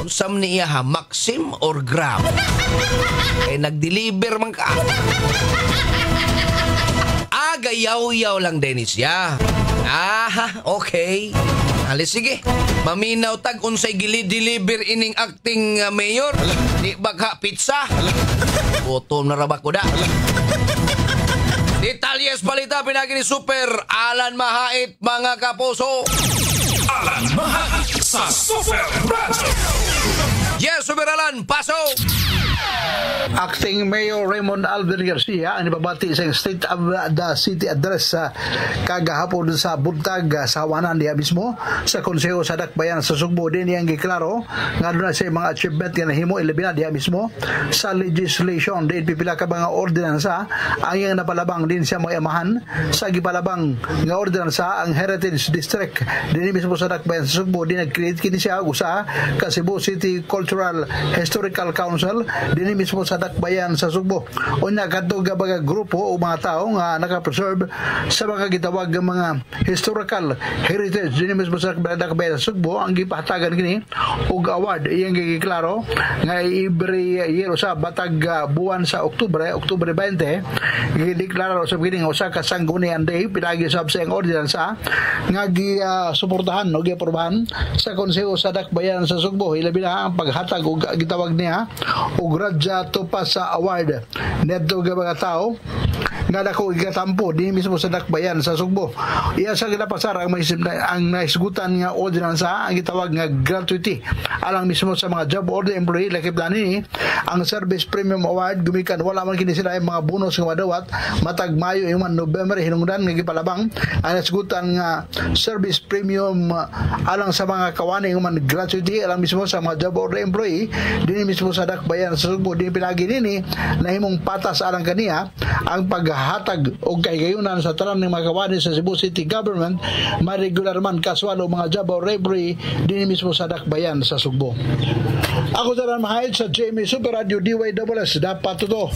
Unsam niya ha, Maxim or Grab? Nag-deliver man ka. Gayaw-yaw lang din siya. Okay. Alis, sige. Maminaw tag unsay gili-deliver ining acting mayor. Di baka pizza. Gutom na rabak ko da. Detalyes balita pinagi ni Super Alan Mahait, mga kapuso. Alan Mahait sa Super Radyo. Yes, Super Alan, pasok! Acting Mayor Raymond Alvin Garcia ang ibabati sa State of the City Address sa kagahapon sa buntag sa Hawanan diya mismo sa Konseho sa Dakbayan sa Sugbo. Din yang giklaro nga doon sa mga achievement nga nahimo ilabina diya mismo sa legislation. Din pipila ka mga ordinansa ang yang napalabang din siya mga amahan sa gipalabang nga ordinansa ang Heritage District din mismo sa Dakbayan sa Sugbo. Din nag-create kini siya usa ka Cebu City Cultural Historical Council din mismo sa Dakbayan sa Sugbo. Unya kadto gabaga grupo o mga tao nga naka-preserve sa mga gitawag nga mga historical heritage din mismo sa Dakbayan sa Sugbo ang gipahatagan kini og award iyang giklaro nga every year sa batag buwan sa Oktubre 20 gideklaro sa kini usa ka sanggunian day pinagi sab sa ordinansa nga suportahan o giaprobahan sa Konseho sa Dakbayan sa Sugbo. Ilabi na ang paghatag og gitawag niya og Radya Tupasa Award neto ga mga tao nga dako igatampo din mismo sa Dakbayan sa Sugbo. Iya sa ginapasar ang naisgutan nga ordinansa ang gitawag nga gratuity alang mismo sa mga job order employee lakip ni ang Service Premium Award gumikan wala man kini sila mga bonus nga madawat matag Mayo human November hinungdan nga gipalabang ang naisgutan nga Service Premium alang sa mga kawani human gratuity alang mismo sa mga job order employee din mismo sa Dakbayan sa Sugbo. Din pinagi nini nahimong patas alang kaniya ang paghatag og kaygayunan sa tanan ng mga kawani sa Cebu City Government ma-regular man kaswal o mga job or library din mismo sa Dakbayan sa Sugbo. Ako Alan Mahait sa GMA Super Radio DYWS dapat to.